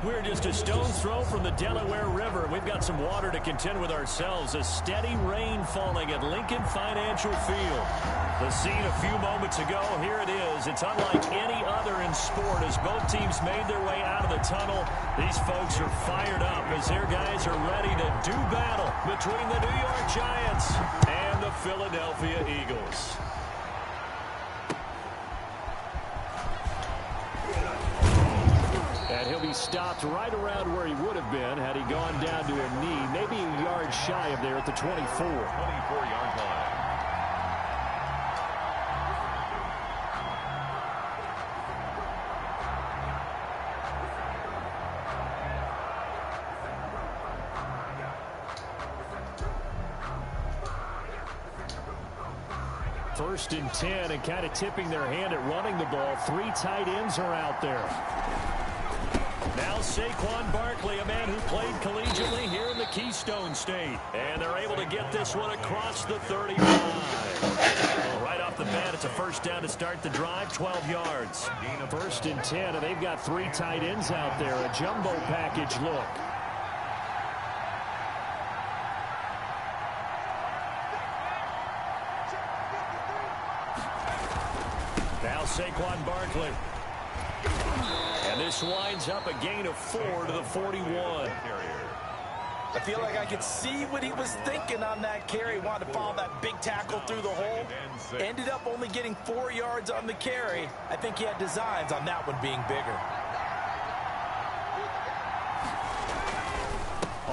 We're just a stone's throw from the Delaware River. We've got some water to contend with ourselves. A steady rain falling at Lincoln Financial Field. The scene a few moments ago, here it is. It's unlike any other in sport as both teams made their way out of the tunnel. These folks are fired up as their guys are ready to do battle between the New York Giants and the Philadelphia Eagles. And he'll be stopped right around where he would have been had he gone down to a knee, maybe a yard shy of there at the 24. 24-yard line. First and 10, and kind of tipping their hand at running the ball. 3 tight ends are out there. Now Saquon Barkley, a man who played collegiately here in the Keystone State. And they're able to get this one across the 35. Well, right off the bat, it's a first down to start the drive, 12 yards. First and 10, and they've got 3 tight ends out there. A jumbo package look. Now Saquon Barkley. And this winds up a gain of 4 to the 41. I feel like I could see what he was thinking on that carry. Wanted to follow that big tackle through the hole. Ended up only getting 4 yards on the carry. I think he had designs on that one being bigger.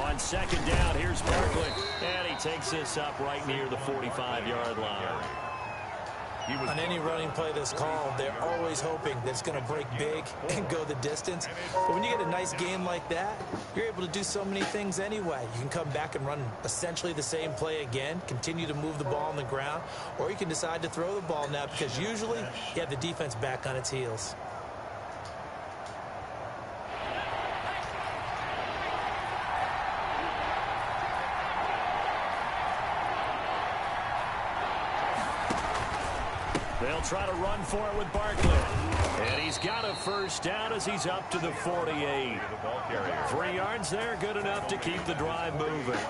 On second down, here's Barkley. And he takes this up right near the 45-yard line. On any running play that's called, they're always hoping that it's going to break big and go the distance. But when you get a nice game like that, you're able to do so many things anyway. You can come back and run essentially the same play again, continue to move the ball on the ground, or you can decide to throw the ball now because usually you have the defense back on its heels. They'll try to run for it with Barkley. And he's got a first down as he's up to the 48. 3 yards there, good enough to keep the drive moving.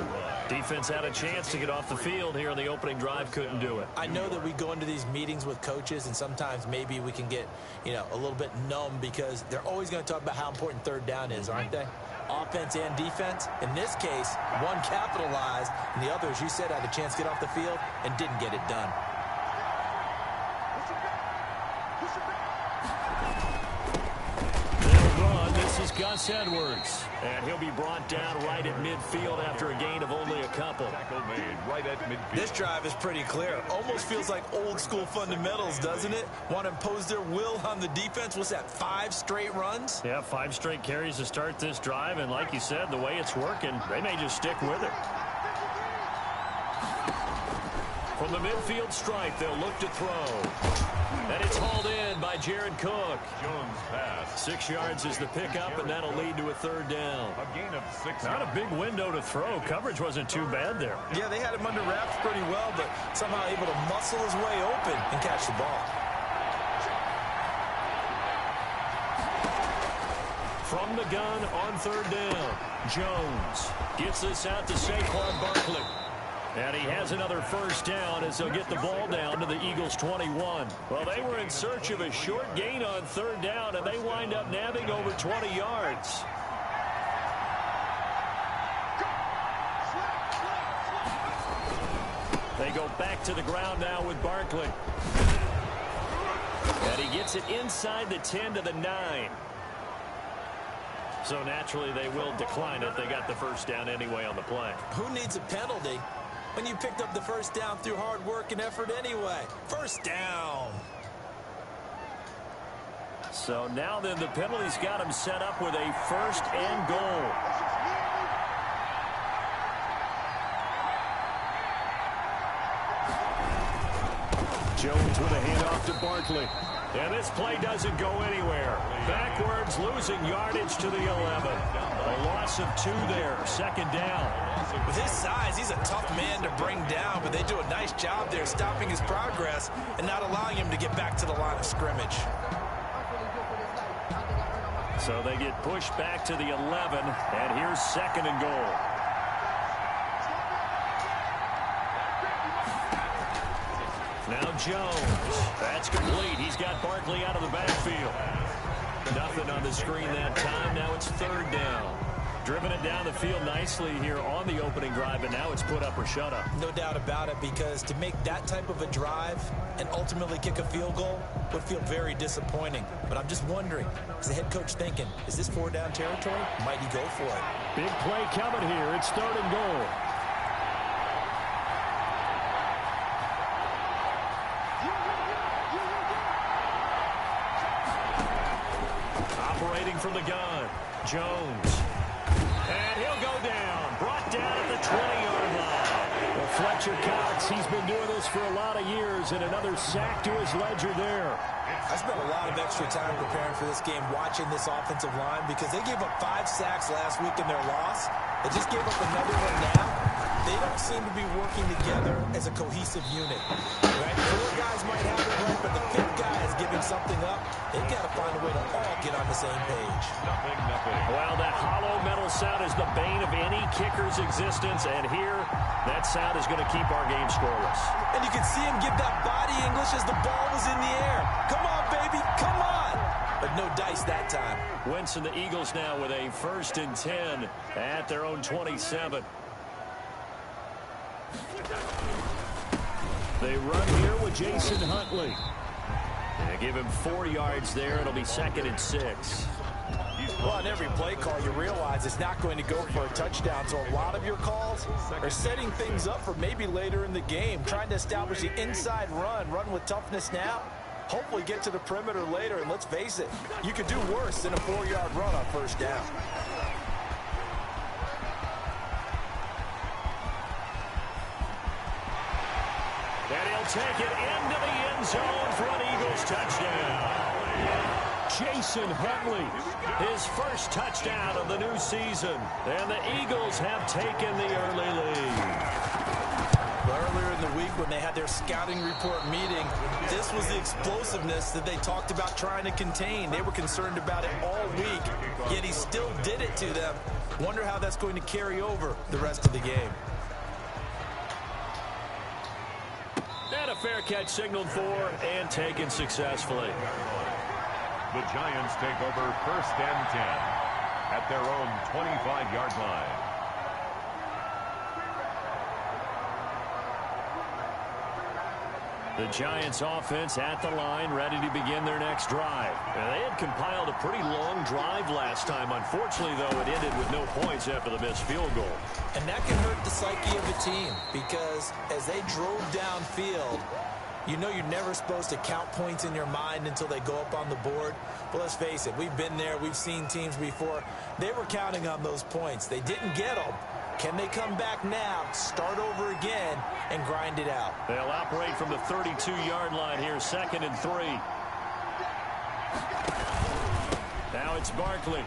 Defense had a chance to get off the field here on the opening drive, couldn't do it. I know that we go into these meetings with coaches, and sometimes maybe we can get, a little bit numb because they're always going to talk about how important third down is, aren't they? Offense and defense. In this case, one capitalized, and the other, as you said, had a chance to get off the field and didn't get it done. Gus Edwards, and he'll be brought down right at midfield after a gain of only a couple. Right at midfield. This drive is pretty clear. Almost feels like old school fundamentals, doesn't it? Want to impose their will on the defense. What's that, 5 straight runs? Yeah, 5 straight carries to start this drive, and like you said, the way it's working, they may just stick with it. From the midfield stripe, they'll look to throw. And it's hauled in by Jared Cook. Jones pass. 6 yards is the pickup, and that'll lead to a third down. A gain of 6. Not a big window to throw. Coverage wasn't too bad there. Yeah, they had him under wraps pretty well, but somehow able to muscle his way open and catch the ball. From the gun on third down, Jones gets this out to Saquon Barkley. And he has another first down as they'll get the ball down to the Eagles' 21. Well, they were in search of a short gain on third down, and they wind up nabbing over 20 yards. They go back to the ground now with Barkley. And he gets it inside the 10 to the 9. So naturally they will decline it. They got the first down anyway on the play. Who needs a penalty when you picked up the first down through hard work and effort anyway? First down. So now then the penalty's got him set up with a first and goal. Jones with a handoff to Barkley. And this play doesn't go anywhere. Backwards, losing yardage to the 11. A loss of 2 there. Second down. With his size, he's a tough man to bring down, but they do a nice job there stopping his progress and not allowing him to get back to the line of scrimmage. So they get pushed back to the 11, and here's 2nd and goal. Now Jones. That's complete. He's got Barkley out of the backfield. Nothing on the screen that time. Now it's 3rd down. Driven it down the field nicely here on the opening drive, and now it's put up or shut up. No doubt about it, because to make that type of a drive and ultimately kick a field goal would feel very disappointing. But I'm just wondering, is the head coach thinking, is this 4-down territory? Might he go for it? Big play coming here. It's 3rd and goal. Operating from the gun, Jones. And he'll go down. Brought down at the 20-yard line. Well, Fletcher Cox, he's been doing this for a lot of years, and another sack to his ledger there. I spent a lot of extra time preparing for this game watching this offensive line, because they gave up 5 sacks last week in their loss. They just gave up another one now. They don't seem to be working together as a cohesive unit. Right? 4 guys might have it right, but the 5th guy is giving something up. They've got to find a way to all get on the same page. Nothing. Well, that hollow metal sound is the bane of any kicker's existence, and here, that sound is going to keep our game scoreless. And you can see him give that body English as the ball was in the air. Come on, baby, come on! But no dice that time. Wentz and the Eagles now with a 1st and 10 at their own 27. They run here with Jason Huntley. They give him 4 yards there. It'll be 2nd and 6. Well, on every play call, you realize it's not going to go for a touchdown. So a lot of your calls are setting things up for maybe later in the game, trying to establish the inside run with toughness now. Hopefully get to the perimeter later, and let's face it, you could do worse than a 4-yard run on 1st down. And he'll take it into the end zone for an Eagles touchdown. Jason Huntley, his 1st touchdown of the new season. And the Eagles have taken the early lead. Earlier in the week when they had their scouting report meeting, this was the explosiveness that they talked about trying to contain. They were concerned about it all week, yet he still did it to them. Wonder how that's going to carry over the rest of the game. And a fair catch signaled for and taken successfully. The Giants take over 1st and 10 at their own 25-yard line. The Giants offense at the line, ready to begin their next drive. Now, they had compiled a pretty long drive last time. Unfortunately, though, it ended with no points after the missed field goal. And that can hurt the psyche of a team, because as they drove downfield, you know you're never supposed to count points in your mind until they go up on the board. But let's face it, we've been there. We've seen teams before. They were counting on those points. They didn't get them. Can they come back now, start over again, and grind it out? They'll operate from the 32-yard line here, 2nd and 3. Now it's Barkley.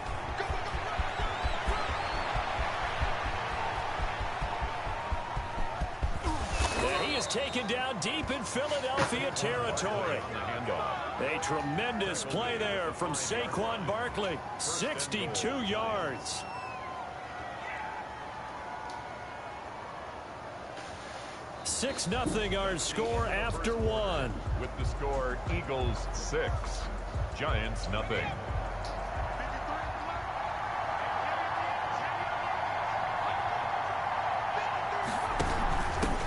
And he is taken down deep in Philadelphia territory. A tremendous play there from Saquon Barkley, 62 yards. Six nothing our score after 1. With the score, Eagles 6, Giants nothing.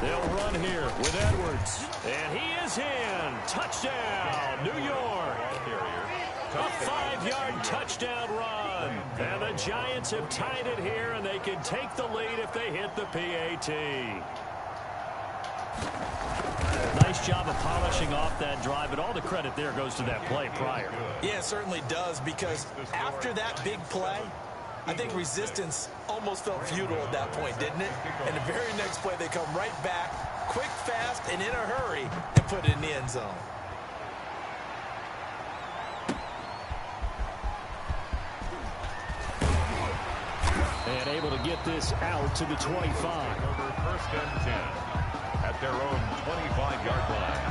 They'll run here with Edwards. And he is in. Touchdown, New York. A 5-yard touchdown run. And the Giants have tied it here, and they can take the lead if they hit the PAT. Nice job of polishing off that drive, but all the credit there goes to that play prior. Yeah, it certainly does, because after that big play, I think resistance almost felt futile at that point, didn't it? And the very next play, they come right back, quick, fast, and in a hurry, and put it in the end zone. And able to get this out to the 25. Over 1st and 10 at their own 25-yard line.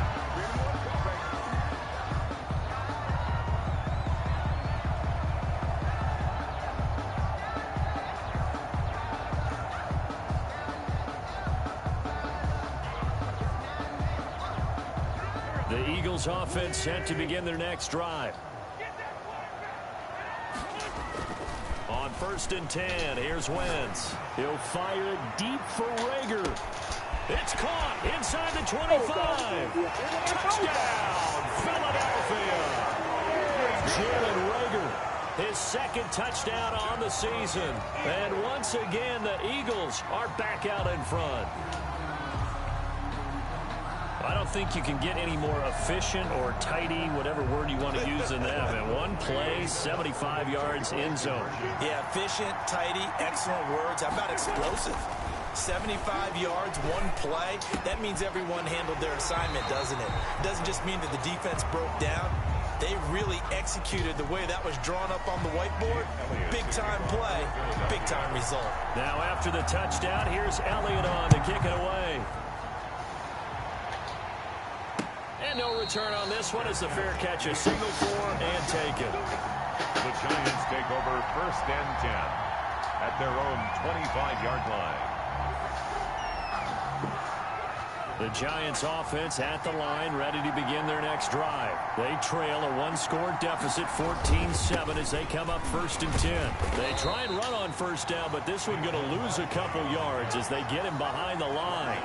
The Eagles offense set to begin their next drive. On 1st and 10, here's Wentz. He'll fire it deep for Rager. It's caught inside the 25. Touchdown, Philadelphia. Jalen Rager, his second touchdown on the season. And once again, the Eagles are back out in front. I don't think you can get any more efficient or tidy, whatever word you want to use in that. Man, one play, 75 yards, end zone. Yeah, efficient, tidy, excellent words. How about explosive? 75 yards, one play. That means everyone handled their assignment, doesn't it? It doesn't just mean that the defense broke down. They really executed the way that was drawn up on the whiteboard. Big-time play, big-time result. Now after the touchdown, here's Elliott on to kick it away. And no return on this one as the fair catch is signaled for and taken. The Giants take over 1st and 10 at their own 25-yard line. The Giants offense at the line, ready to begin their next drive. They trail a one-score deficit, 14-7, as they come up 1st and 10. They try and run on 1st down, but this one going to lose a couple yards as they get him behind the line.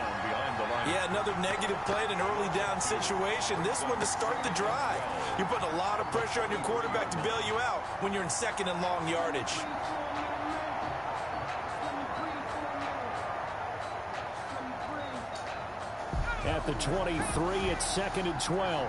Yeah, another negative play in an early down situation. This one to start the drive. You're putting a lot of pressure on your quarterback to bail you out when you're in 2nd and long yardage. At the 23, it's 2nd and 12.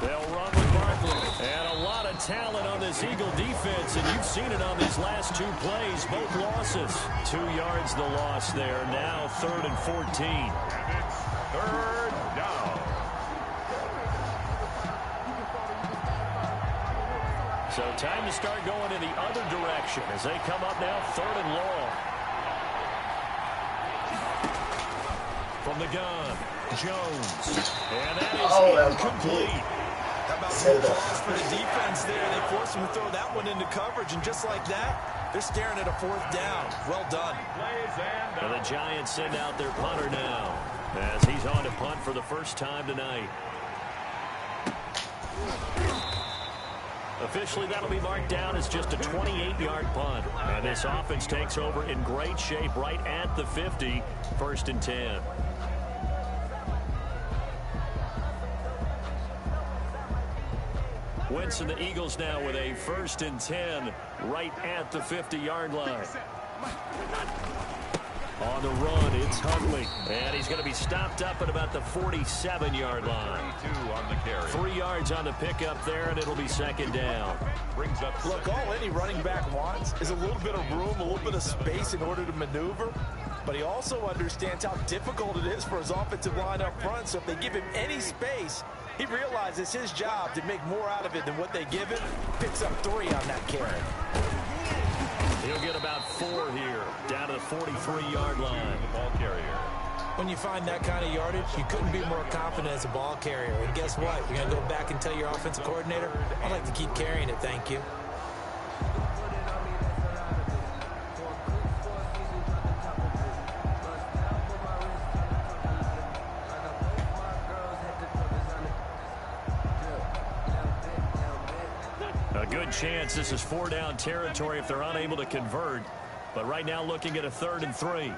They'll run with Barkley. And a lot of talent on this Eagle defense, and you've seen it on these last 2 plays, both losses. 2 yards the loss there. Now 3rd and 14. And it's 3rd down. So time to start going in the other direction as they come up now 3rd and long. From the gun, Jones. And that is incomplete. How about some applause for the defense there? They forced him to throw that one into coverage, and just like that, they're staring at a 4th down. Well done. And the Giants send out their punter now as he's on to punt for the first time tonight. Officially, that'll be marked down as just a 28-yard punt. And this offense takes over in great shape right at the 50, 1st and 10. Wentz and the Eagles now with a 1st and 10 right at the 50-yard line. On the run, it's Huntley. And he's going to be stopped up at about the 47-yard line. 22 on the carry. 3 yards on the pickup there, and it'll be 2nd down. Brings up. Look, all any running back wants is a little bit of room, a little bit of space in order to maneuver. But he also understands how difficult it is for his offensive line up front. So if they give him any space, he realizes his job to make more out of it than what they give him. Picks up 3 on that carry. He'll get about 4 here, down to the 43-yard line. The ball carrier. When you find that kind of yardage, you couldn't be more confident as a ball carrier. And guess what? You're going to go back and tell your offensive coordinator, I'd like to keep carrying it, thank you. A good chance this is 4-down territory if they're unable to convert. But right now looking at a 3rd and 3.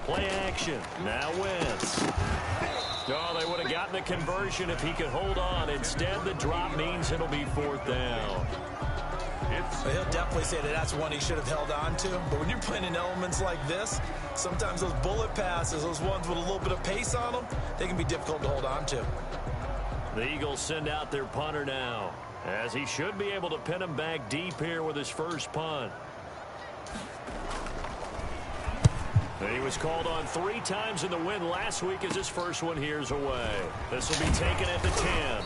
Play action. Now Wentz. Oh, they would have gotten the conversion if he could hold on. Instead, the drop means it'll be 4th down. He'll definitely say that that's one he should have held on to. But when you're playing in elements like this, sometimes those bullet passes, those ones with a little bit of pace on them, they can be difficult to hold on to. The Eagles send out their punter now, as he should be able to pin him back deep here with his first punt. And he was called on 3 times in the win last week as his first one here's away. This will be taken at the 10.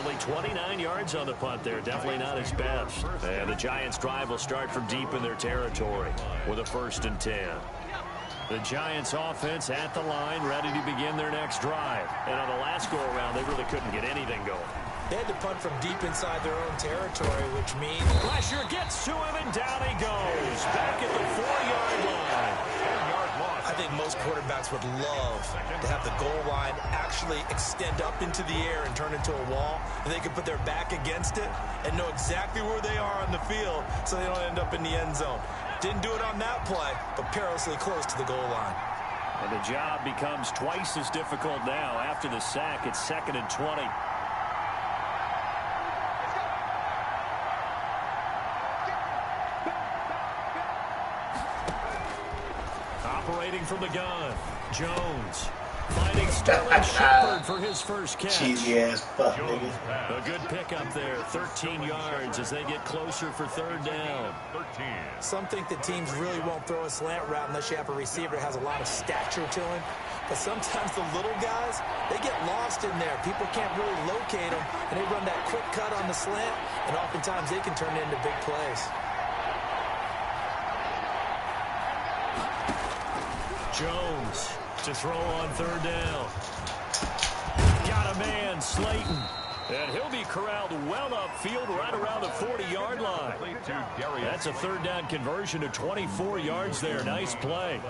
Only 29 yards on the punt there. Definitely not his best. And the Giants' drive will start from deep in their territory with a 1st and 10. The Giants' offense at the line, ready to begin their next drive. And on the last go-around, they really couldn't get anything going. They had to punt from deep inside their own territory, which means Fletcher gets to him, and down he goes. Back quarterbacks would love to have the goal line actually extend up into the air and turn into a wall, and they can put their back against it and know exactly where they are on the field so they don't end up in the end zone. Didn't do it on that play, but perilously close to the goal line. And the job becomes twice as difficult now. After the sack, it's 2nd and 20. Operating from the gun, Jones. Finding Sterling Shepard for his first catch. Cheesy ass fuck, nigga. A good pickup there, 13 yards as they get closer for 3rd down. Some think that teams really won't throw a slant route unless you have a receiver that has a lot of stature to him. But sometimes the little guys, they get lost in there. People can't really locate them, and they run that quick cut on the slant, and oftentimes they can turn it into big plays. Jones to throw on 3rd down. Got a man, Slayton. And he'll be corralled well upfield right around the 40-yard line. That's a 3rd down conversion to 24 yards there. Nice play.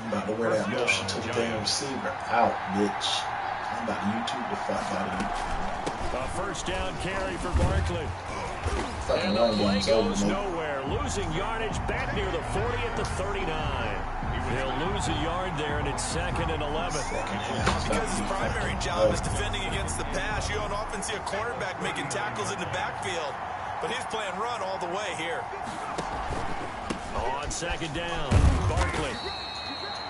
I'm about to wear that motion to the damn receiver. Out, bitch. I'm about to YouTube the fuck out of you. A 1st down carry for Barkley. Fucking And the run play game's over, goes nigga. nowhere. Losing yardage back near the 40 at the 39. They'll lose a yard there, and it's 2nd and 11. Because his primary job is defending against the pass, you don't often see a quarterback making tackles in the backfield. But he's playing run all the way here. On 2nd down, Barkley.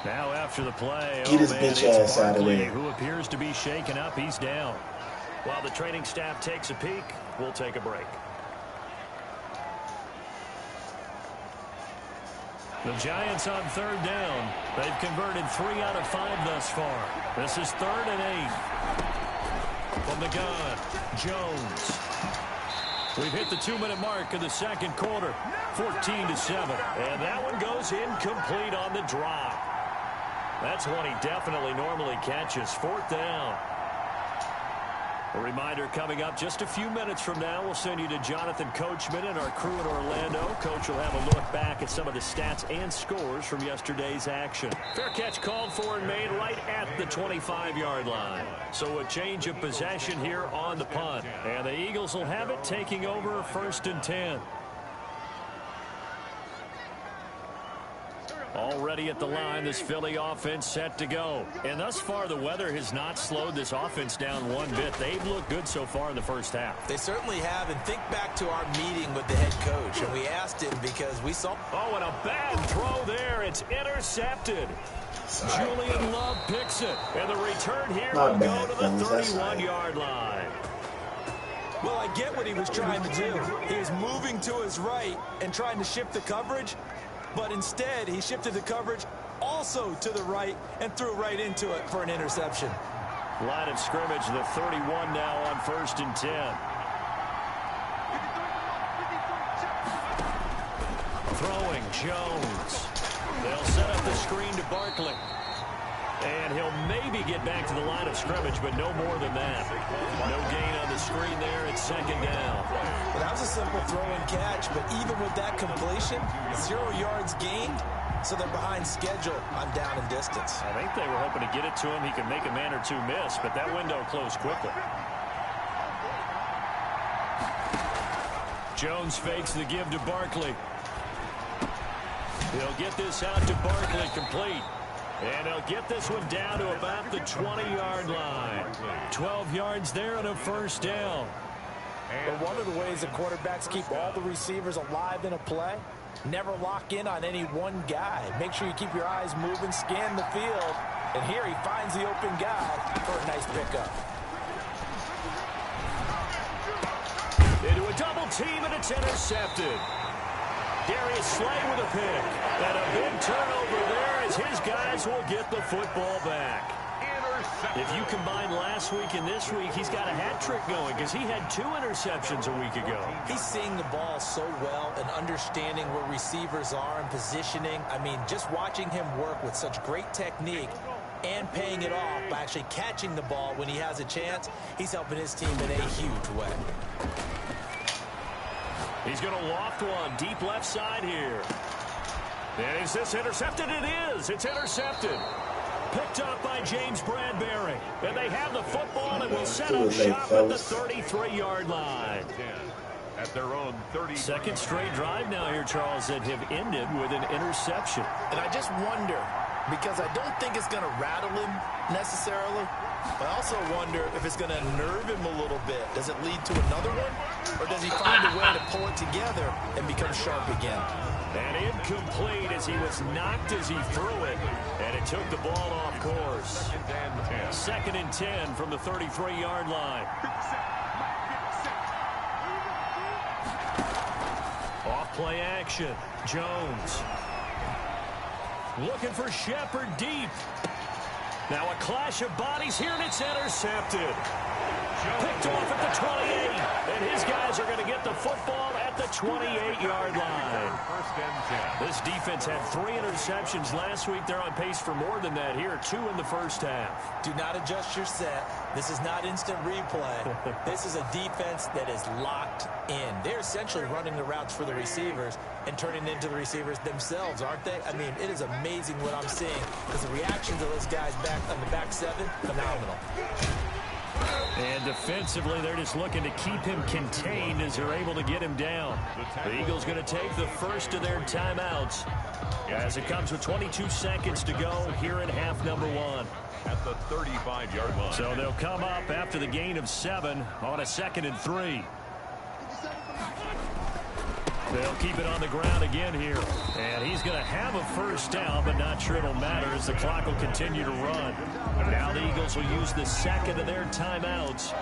Now after the play, Get his bitch ass out of there. who appears to be shaken up. He's down. While the training staff takes a peek, we'll take a break. The Giants on 3rd down. They've converted 3 out of 5 thus far. This is 3rd and 8. From the gun, Jones. We've hit the 2-minute mark of the 2nd quarter. 14-7. And that one goes incomplete on the drop. That's one he definitely normally catches. 4th down. A reminder coming up just a few minutes from now. We'll send you to Jonathan Coachman and our crew in Orlando. Coach will have a look back at some of the stats and scores from yesterday's action. Fair catch called for and made right at the 25-yard line. So a change of possession here on the punt. And the Eagles will have it, taking over 1st and 10. Already at the line, this Philly offense set to go. And thus far, the weather has not slowed this offense down one bit. They've looked good so far in the 1st half. They certainly have. And think back to our meeting with the head coach. And we asked him because we saw... Oh, and a bad throw there. It's intercepted. Julian Love picks it. And the return here will go to the 31-yard line. Well, I get what he was trying to do. He was moving to his right and trying to shift the coverage. But instead, he shifted the coverage also to the right and threw right into it for an interception. Line of scrimmage, the 31 now on 1st and 10. Throwing, Jones. They'll set up the screen to Barkley. And he'll maybe get back to the line of scrimmage, but no more than that. No gain on the screen there. It's 2nd down. Well, that was a simple throw and catch, but even with that completion, 0 yards gained, so they're behind schedule on down and distance. I think they were hoping to get it to him. He could make a man or two miss, but that window closed quickly. Jones fakes the give to Barkley. He'll get this out to Barkley, complete. And he'll get this one down to about the 20-yard line. 12 yards there and a 1st down. But one of the ways that quarterbacks keep all the receivers alive in a play, never lock in on any one guy. Make sure you keep your eyes moving, scan the field. And here he finds the open guy for a nice pickup. Into a double team, and it's intercepted. Darius Slay with a pick. And a big turnover there as his guys will get the football back. If you combine last week and this week, he's got a hat trick going because he had 2 interceptions a week ago. He's seeing the ball so well and understanding where receivers are and positioning. I mean, just watching him work with such great technique and paying it off by actually catching the ball when he has a chance, he's helping his team in a huge way. He's going to loft one deep left side here. And is this intercepted? It is. It's intercepted. Picked up by James Bradbury. And they have the football and will set up shop at the 33-yard line. At their own 30. Second straight drive now here, Charles, that have ended with an interception. And I just wonder, because I don't think it's going to rattle him necessarily, but I also wonder if it's going to nerve him a little bit. Does it lead to another one? Or does he find a way to pull it together and become sharp again? And incomplete as he was knocked as he threw it. And it took the ball off course. Second and 10 from the 33-yard line. Off play action. Jones. Looking for Shepard deep. Now a clash of bodies here, and it's intercepted. Picked off at the 28, and his guys are going to get the football at the 28-yard line. This defense had 3 interceptions last week. They're on pace for more than that here, 2 in the first half. Do not adjust your set. This is not instant replay. This is a defense that is locked in. They're essentially running the routes for the receivers and turning into the receivers themselves, aren't they? I mean, it is amazing what I'm seeing because the reactions of those guys back on the back 7, phenomenal. And defensively, they're just looking to keep him contained as they're able to get him down. The Eagles going to take the first of their timeouts as it comes with 22 seconds to go here in half number 1. At the 35-yard line. So they'll come up after the gain of 7 on a 2nd and 3. They'll keep it on the ground again here. And he's going to have a first down, but not sure it'll matter as the clock will continue to run. Now the Eagles will use the second of their timeouts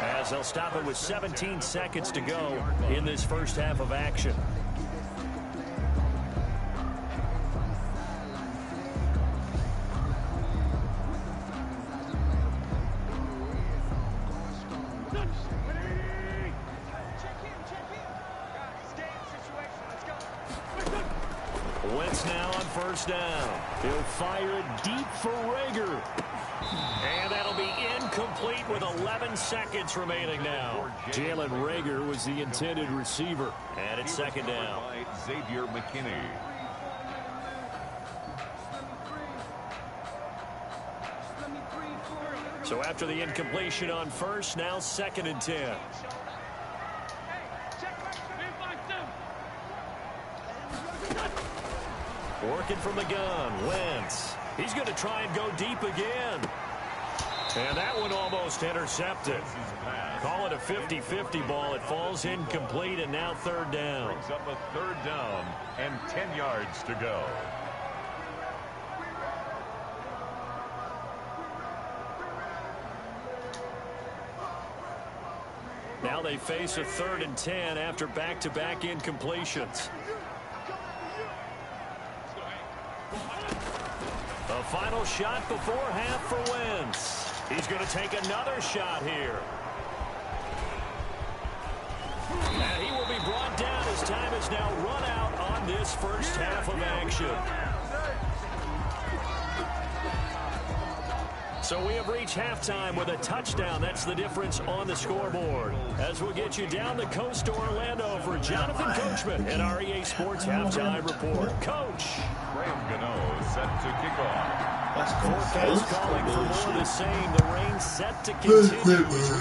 as they'll stop it with 17 seconds to go in this first half of action. Wentz now on first down. He'll fire it deep for Rager. And that'll be incomplete with 11 seconds remaining now. Jalen Rager was the intended receiver. And it's second down. Xavier McKinney. So after the incompletion on first, now 2nd and 10. Working from the gun, Wentz. He's going to try and go deep again. And that one almost intercepted. Call it a 50-50 ball. It falls incomplete, and now 3rd down. Brings up a 3rd down and 10 yards to go. Now they face a 3rd and 10 after back-to-back incompletions. A final shot before half for Wentz. He's going to take another shot here. And he will be brought down as time is now run out on this first half of action. So we have reached halftime with a touchdown. That's the difference on the scoreboard. As we'll get you down the coast to Orlando for Jonathan Coachman at our EA Sports Halftime Report. Coach. Graham Gano set to kick off. Forecast calling for more of the same. The rain set to continue as we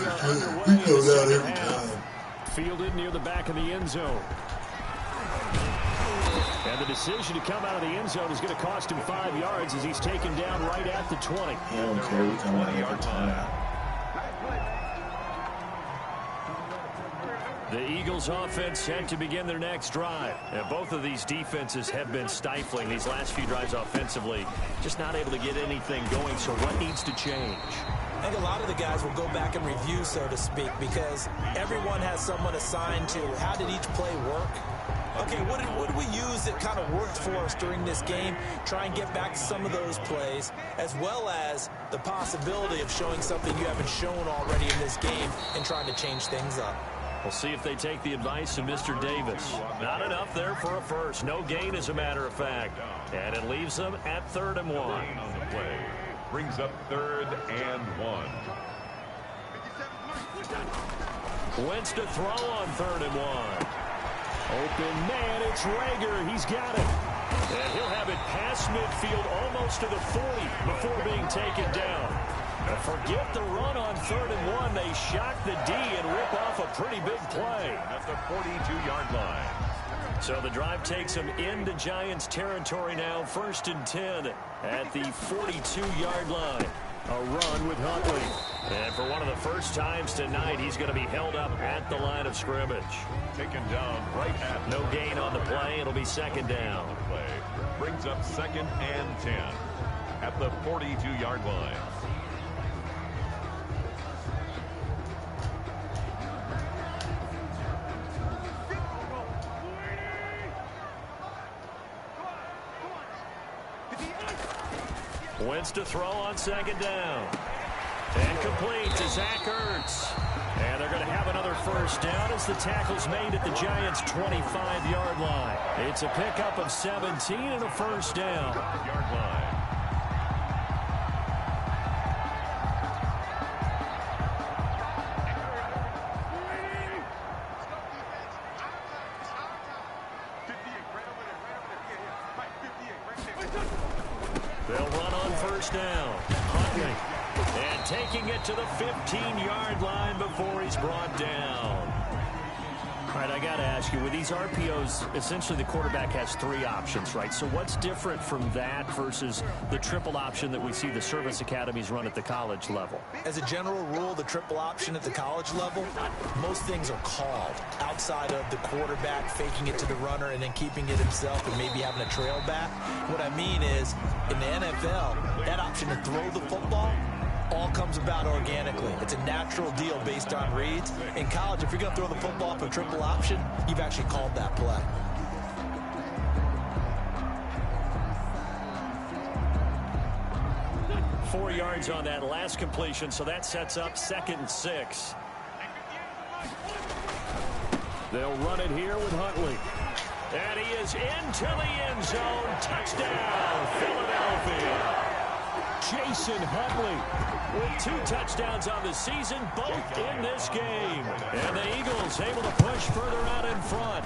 are underway in the second half. Fielded near the back of the end zone. And the decision to come out of the end zone is going to cost him 5 yards as he's taken down right at the 20. He don't care. He come out every time. The Eagles offense set to begin their next drive. And both of these defenses have been stifling these last few drives offensively. Just not able to get anything going. So what needs to change? I think a lot of the guys will go back and review, so to speak, because everyone has someone assigned to how did each play work. Okay, what did we use that kind of worked for us during this game? Try and get back to some of those plays, as well as the possibility of showing something you haven't shown already in this game and trying to change things up. We'll see if they take the advice of Mr. Davis. Not enough there for a first. No gain, as a matter of fact. And it leaves them at 3rd and 1. On the play. Brings up 3rd and 1. Wentz to throw on 3rd and 1. Open man, it's Rager. He's got it. And he'll have it past midfield almost to the 40 before being taken down. Now forget the run on 3rd and 1. They shock the D and rip off a pretty big play. At the 42-yard line. So the drive takes them into Giants territory now. 1st and 10 at the 42-yard line. A run with Huntley. And for one of the first times tonight, he's going to be held up at the line of scrimmage. Taken down right at no gain on the play. It'll be 2nd down. Play brings up 2nd and 10 at the 42-yard line. Wentz to throw on 2nd down. And complete to Zach Ertz. And they're going to have another first down as the tackle's made at the Giants' 25-yard line. It's a pickup of 17 and a first down. Yard line. They'll run on first down. Huntley. And taking it to the 15-yard line before he's brought down. All right, I got to ask you, with these RPOs, essentially the quarterback has 3 options, right? So what's different from that versus the triple option that we see the service academies run at the college level? As a general rule, the triple option at the college level, most things are called outside of the quarterback faking it to the runner and then keeping it himself and maybe having a trail back. What I mean is, in the NFL, that option to throw the football all comes about organically. It's a natural deal based on reads. In college, if you're going to throw the football for triple option, you've actually called that play. Four yards on that last completion, so that sets up 2nd and 6. They'll run it here with Huntley. And he is into the end zone. Touchdown, Philadelphia. Jason Huntley with 2 touchdowns on the season, both in this game. And the Eagles able to push further out in front.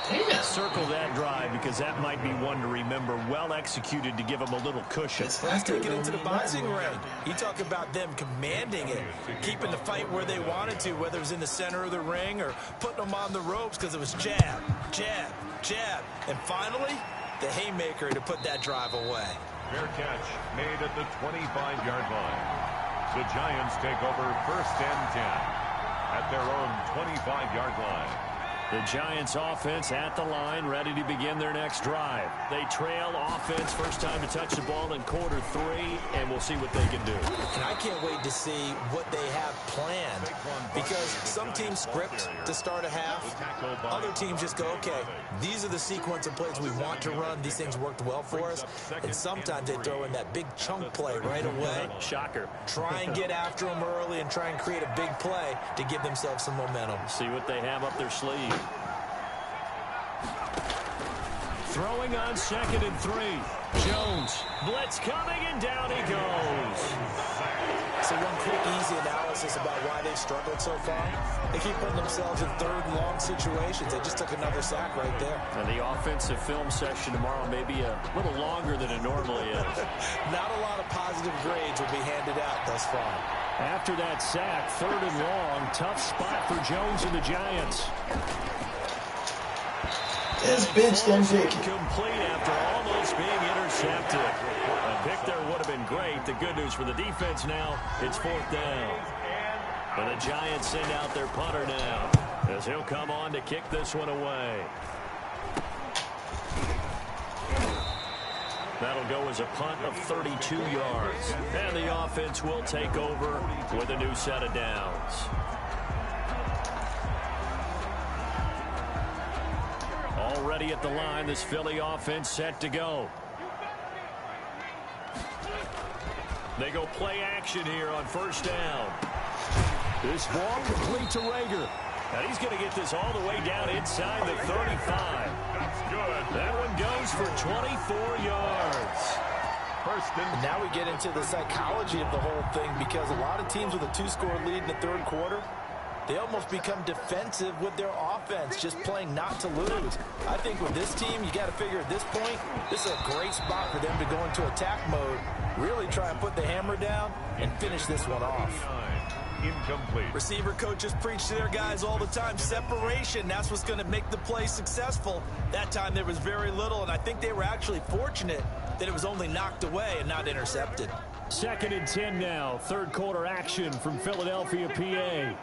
Damn. Circle that drive because that might be one to remember. Well executed to give them a little cushion. Let's take it into the boxing ring. You talk about them commanding it, keeping the fight where they wanted to, whether it was in the center of the ring or putting them on the ropes because it was jab, jab, jab. And finally, the haymaker to put that drive away. Fair catch made at the 25-yard line. The Giants take over 1st and 10 at their own 25-yard line. The Giants offense at the line, ready to begin their next drive. They trail offense, first time to touch the ball in quarter 3, and we'll see what they can do. And I can't wait to see what they have planned, because some teams script to start a half. Other teams just go, okay, these are the sequence of plays we want to run. These things worked well for us. And sometimes they throw in that big chunk play right away. Shocker. Try and get after them early and try and create a big play to give themselves some momentum. See what they have up their sleeve. Throwing on 2nd and 3. Jones. Blitz coming, and down he goes. So one quick, easy analysis about why they've struggled so far. They keep putting themselves in 3rd and long situations. They just took another sack right there. And the offensive film session tomorrow may be a little longer than it normally is. Not a lot of positive grades will be handed out thus far. After that sack, 3rd and long. Tough spot for Jones and the Giants. It's benched and Vicky. Complete after almost being intercepted. A pick there would have been great. The good news for the defense now, it's 4th down. And the Giants send out their punter now, as he'll come on to kick this one away. That'll go as a punt of 32 yards. And the offense will take over with a new set of downs. Already at the line, this Philly offense set to go. They go play action here on 1st down. This ball complete to Rager. And he's going to get this all the way down inside the 35. That's good. That one goes for 24 yards. And now we get into the psychology of the whole thing, because a lot of teams with a 2-score lead in the 3rd quarter, they almost become defensive with their offense, just playing not to lose. I think with this team, you got to figure at this point, this is a great spot for them to go into attack mode, really try and put the hammer down and finish this one off. Incomplete. Receiver coaches preach to their guys all the time. Separation, that's what's going to make the play successful. That time there was very little, and I think they were actually fortunate that it was only knocked away and not intercepted. 2nd and 10 now. Third quarter action from Philadelphia, PA.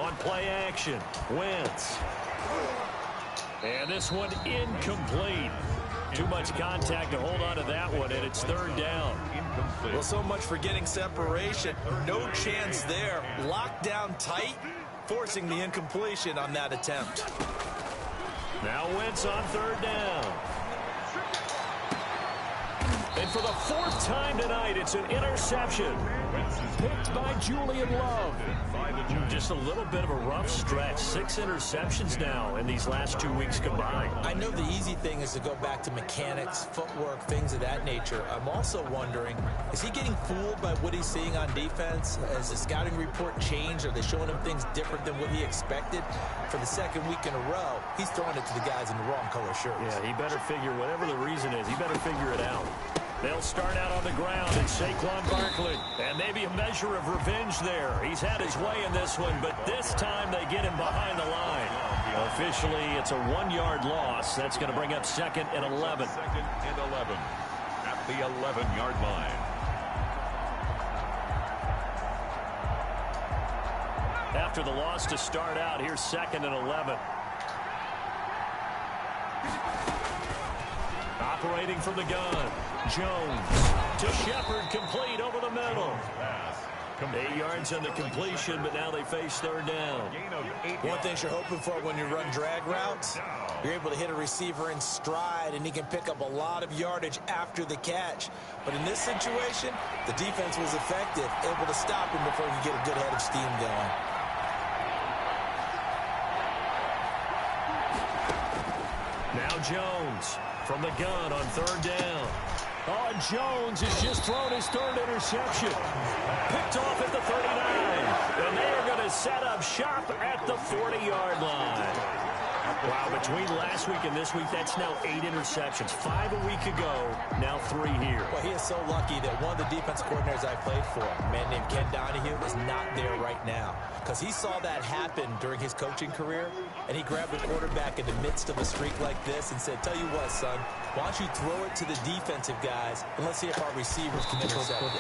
On play action, Wentz. And this one incomplete. Too much contact to hold on to that one, and it's 3rd down. Incomplete. Well, so much for getting separation. No chance there. Locked down tight, forcing the incompletion on that attempt. Now Wentz on 3rd down. And for the 4th time tonight, it's an interception. Picked by Julian Love. Just a little bit of a rough stretch. 6 interceptions now in these last 2 weeks combined. I know the easy thing is to go back to mechanics, footwork, things of that nature. I'm also wondering, is he getting fooled by what he's seeing on defense? Has the scouting report changed? Are they showing him things different than what he expected? For the 2nd week in a row, he's throwing it to the guys in the wrong color shirts. Yeah, he better figure, whatever the reason is, he better figure it out. They'll start out on the ground, and Saquon Barkley. And maybe a measure of revenge there. He's had his way in this one, but this time they get him behind the line. Officially, it's a 1-yard loss. That's going to bring up 2nd and 11. 2nd and 11 at the 11-yard line. After the loss to start out, here's 2nd and 11. Operating from the gun, Jones to Shepard, complete over the middle. 8 yards on the completion, but now they face 3rd down. One thing you're hoping for when you run drag routes, you're able to hit a receiver in stride, and he can pick up a lot of yardage after the catch. But in this situation, the defense was effective, able to stop him before he could get a good head of steam going. Now Jones from the gun on 3rd down. Oh, Jones has just thrown his 3rd interception. Picked off at the 39. And they are going to set up shop at the 40-yard line. Wow, between last week and this week, that's now 8 interceptions. 5 a week ago, now 3 here. Well, he is so lucky that one of the defense coordinators I played for, a man named Ken Donahue, is not there right now. Because he saw that happen during his coaching career, and he grabbed the quarterback in the midst of a streak like this and said, tell you what, son, why don't you throw it to the defensive guys, and let's see if our receivers can intercept it.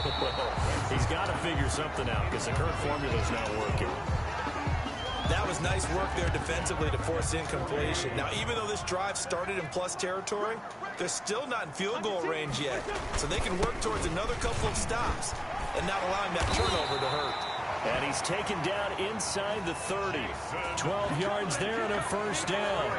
He's got to figure something out because the current formula's not working. That was nice work there defensively to force incompletion. Now, even though this drive started in plus territory, they're still not in field goal range yet. So they can work towards another couple of stops and not allowing that turnover to hurt. And he's taken down inside the 30. 12 yards there and a 1st down.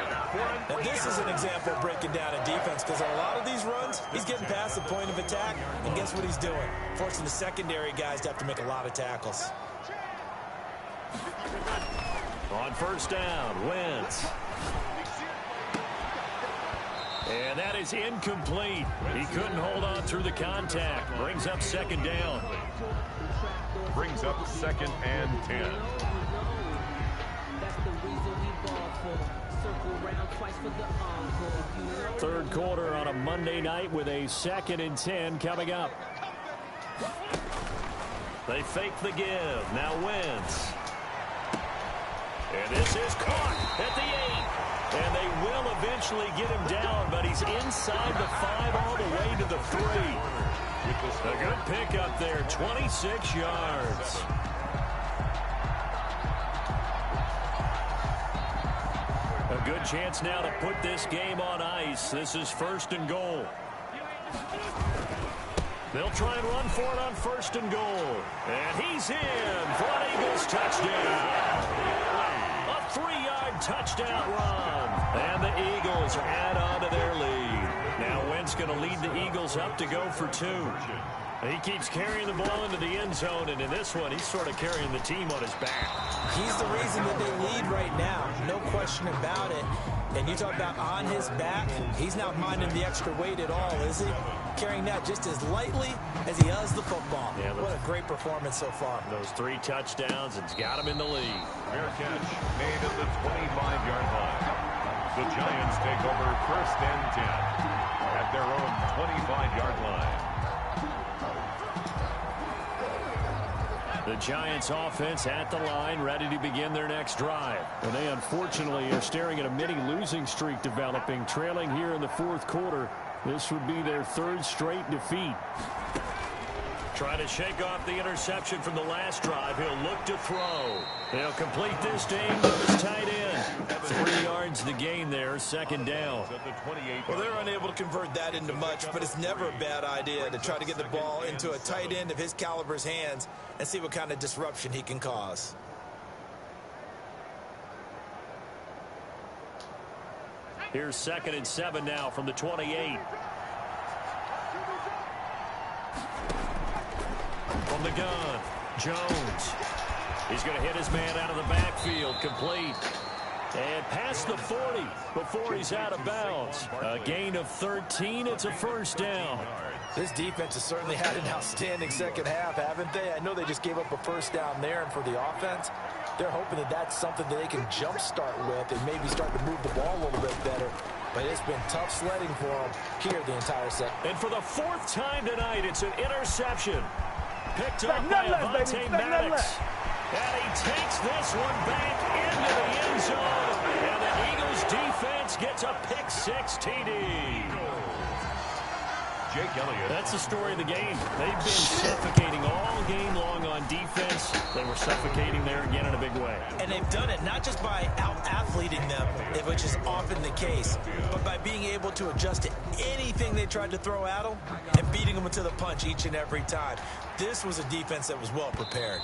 Now, this is an example of breaking down a defense because on a lot of these runs, he's getting past the point of attack, and guess what he's doing? Forcing the secondary guys to have to make a lot of tackles. On 1st down, Wentz. And that is incomplete. He couldn't hold on through the contact. Brings up 2nd down. Brings up 2nd and 10. 3rd quarter on a Monday night with a 2nd and 10 coming up. They fake the give. Now Wentz. And this is caught at the 8. And they will eventually get him down, but he's inside the 5 all the way to the 3. A good pickup there, 26 yards. A good chance now to put this game on ice. This is 1st and goal. They'll try and run for it on 1st and goal. And he's in for an Eagles touchdown. 3-yard touchdown run. And the Eagles add on to their lead. Now Wentz going to lead the Eagles up to go for 2. He keeps carrying the ball into the end zone, and in this one, he's sort of carrying the team on his back. He's the reason that they lead right now. No question. question about it. And you talk about on his back, he's not minding the extra weight at all, is he? Carrying that just as lightly as he does the football. Yeah, what a great performance so far. Those 3 touchdowns, it's got him in the lead. Fair catch made at the 25-yard line. The Giants take over 1st and 10 at their own 25-yard line. The Giants offense at the line, ready to begin their next drive. And they unfortunately are staring at a mini losing streak developing, trailing here in the 4th quarter. This would be their 3rd straight defeat. Trying to shake off the interception from the last drive. He'll look to throw. He'll complete this to his tight end. 3 yards to gain there, 2nd down. Well, they're unable to convert that into much, but it's never a bad idea to try to get the ball into a tight end of his caliber's hands and see what kind of disruption he can cause. Here's 2nd and 7 now from the 28. From the gun, Jones. He's going to hit his man out of the backfield, complete. And past the 40 before he's out of bounds. A gain of 13. It's a 1st down. This defense has certainly had an outstanding second half, haven't they? I know they just gave up a 1st down there, and for the offense, they're hoping that that's something that they can jumpstart with and maybe start to move the ball a little bit better. But it's been tough sledding for them here the entire set. And for the 4th time tonight, it's an interception. Picked up by Avonte Maddox. And he takes this one back into the end zone. And the Eagles defense gets a pick-6 TD. Jake Elliott. That's the story of the game. They've been suffocating all game long on defense. They were suffocating there again in a big way. And they've done it not just by out-athleting them, which is often the case, but by being able to adjust to anything they tried to throw at them and beating them to the punch each and every time. This was a defense that was well prepared.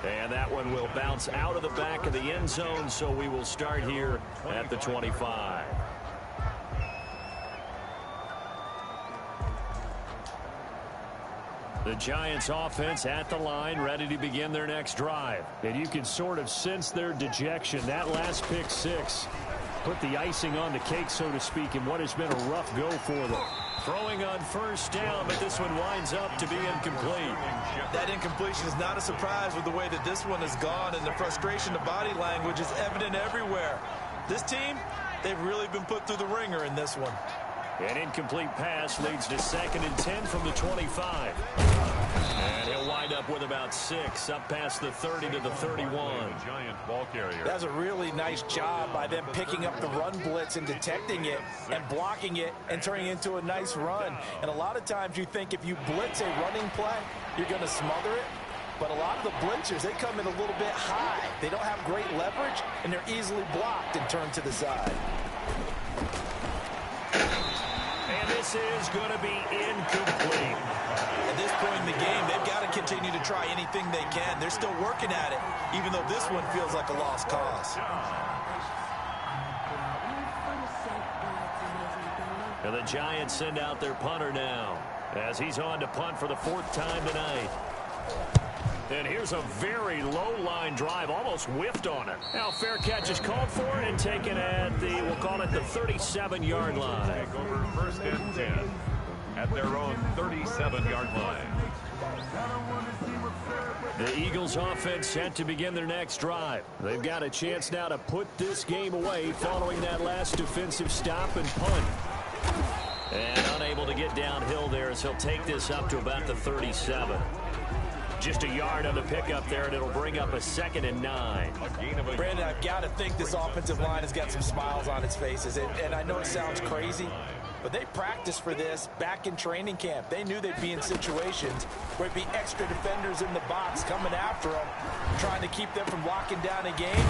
And that one will bounce out of the back of the end zone, so we will start here at the 25. The Giants offense at the line, ready to begin their next drive. And you can sort of sense their dejection. That last pick-6 put the icing on the cake, so to speak, in what has been a rough go for them. Throwing on 1st down, but this one winds up to be incomplete. That incompletion is not a surprise with the way that this one has gone, and the frustration of body language is evident everywhere. This team, they've really been put through the ringer in this one. An incomplete pass leads to 2nd and 10 from the 25. And he'll wind up with about 6 up past the 30 to the 31. Giant ball carrier. That was a really nice job by them picking up the run blitz and detecting it and blocking it and turning it into a nice run. And a lot of times you think if you blitz a running play, you're going to smother it. But a lot of the blitzers, they come in a little bit high. They don't have great leverage, and they're easily blocked and turned to the side. And this is going to be incomplete. At this point in the game, they've got to continue to try anything they can. They're still working at it, even though this one feels like a lost cause. And the Giants send out their punter now, as he's on to punt for the 4th time tonight. And here's a very low-line drive, almost whiffed on it. Now fair catch is called for and taken at the, we'll call it the 37-yard line. Take over 1st and 10 at their own 37-yard line. The Eagles offense set to begin their next drive. They've got a chance now to put this game away following that last defensive stop and punt. And unable to get downhill there as he'll take this up to about the 37. Just a yard on the pickup there, and it'll bring up a 2nd and 9. Brandon, I've got to think this offensive line has got some smiles on its faces. And I know it sounds crazy, but they practiced for this back in training camp. They knew they'd be in situations where it'd be extra defenders in the box coming after them, trying to keep them from locking down a game.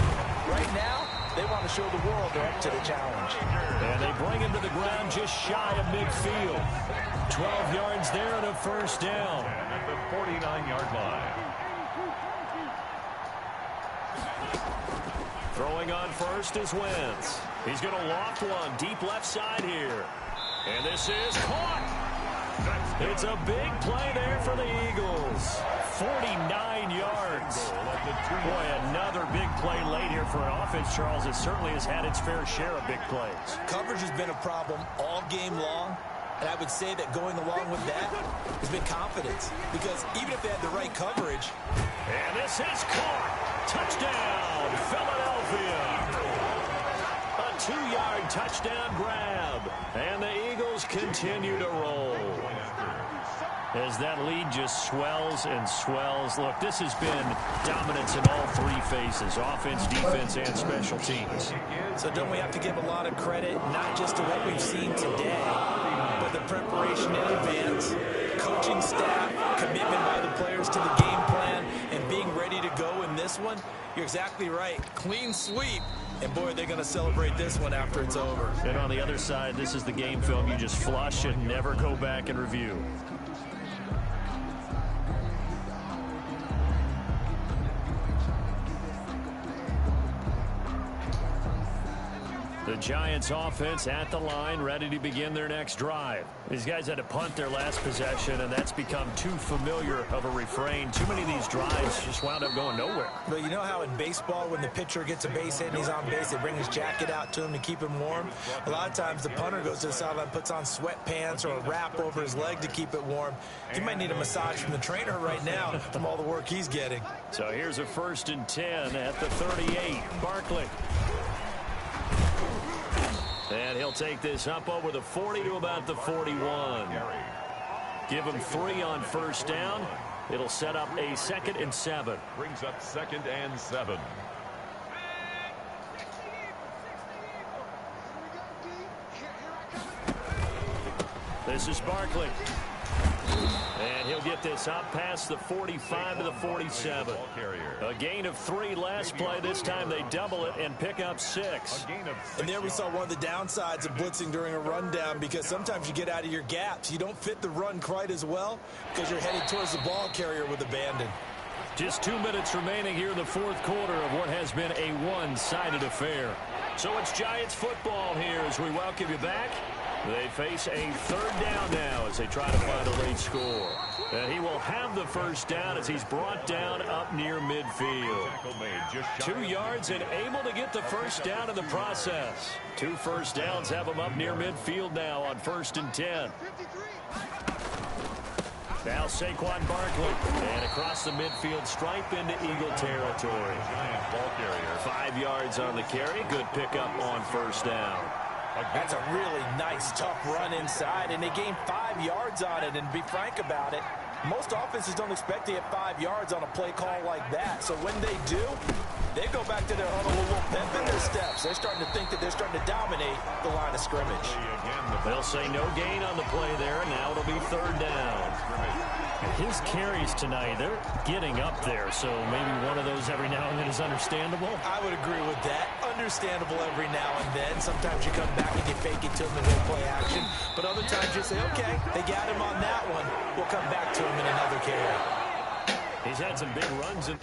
Right now, they want to show the world they're up to the challenge. And they bring him to the ground just shy of midfield. 12 yards there and a 1st down. At the 49-yard line. Throwing on 1st is Wentz. He's going to loft one deep left side here. And this is caught. It's a big play there for the Eagles. 49 yards. Boy, another big play late here for an offense, Charles. It certainly has had its fair share of big plays. Coverage has been a problem all game long. And I would say that going along with that has been confidence. Because even if they had the right coverage. And this is caught. Touchdown, Philadelphia. A 2-yard touchdown grab. And the Eagles continue to roll. As that lead just swells and swells. Look, this has been dominance in all three phases. Offense, defense, and special teams. So don't we have to give a lot of credit, not just to what we've seen today, but the preparation in advance, coaching staff, commitment by the players to the game plan, and being ready to go in this one? You're exactly right. Clean sweep. And, boy, they're going to celebrate this one after it's over. And on the other side, this is the game film you just flush and never go back and review. The Giants offense at the line, ready to begin their next drive. These guys had to punt their last possession, and that's become too familiar of a refrain. Too many of these drives just wound up going nowhere. But you know how in baseball, when the pitcher gets a base hit and he's on base, they bring his jacket out to him to keep him warm? A lot of times the punter goes to the sideline, puts on sweatpants or a wrap over his leg to keep it warm. He might need a massage from the trainer right now from all the work he's getting. So here's a 1st and 10 at the 38. Barkley. And he'll take this up over the 40 to about the 41. Give him 3 on 1st down. It'll set up a 2nd and 7. Brings up 2nd and 7. This is Barkley. And he'll get this up past the 45 to the 47. A gain of 3 last play. This time they double it and pick up 6. And there we saw one of the downsides of blitzing during a rundown, because sometimes you get out of your gaps. You don't fit the run quite as well because you're headed towards the ball carrier with abandon. Just 2 minutes remaining here in the 4th quarter of what has been a one-sided affair. So it's Giants football here as we welcome you back. They face a 3rd down now as they try to find a late score. And he will have the 1st down as he's brought down up near midfield. 2 yards and able to get the 1st down in the process. 2 first downs have him up near midfield now on 1st and 10. Now Saquon Barkley. And across the midfield stripe into Eagle territory. 5 yards on the carry. Good pickup on 1st down. That's a really nice, tough run inside, and they gained 5 yards on it. And to be frank about it, most offenses don't expect to get 5 yards on a play call like that. So when they do, they go back to their huddle with a little pep in their steps. They're starting to think that they're starting to dominate the line of scrimmage. They'll say no gain on the play there, and now it'll be 3rd down. His carries tonight, they're getting up there, so maybe one of those every now and then is understandable. I would agree with that. Understandable every now and then. Sometimes you come back and you fake it to him and he'll play action. But other times you say, okay, they got him on that one. We'll come back to him in another carry. He's had some big runs in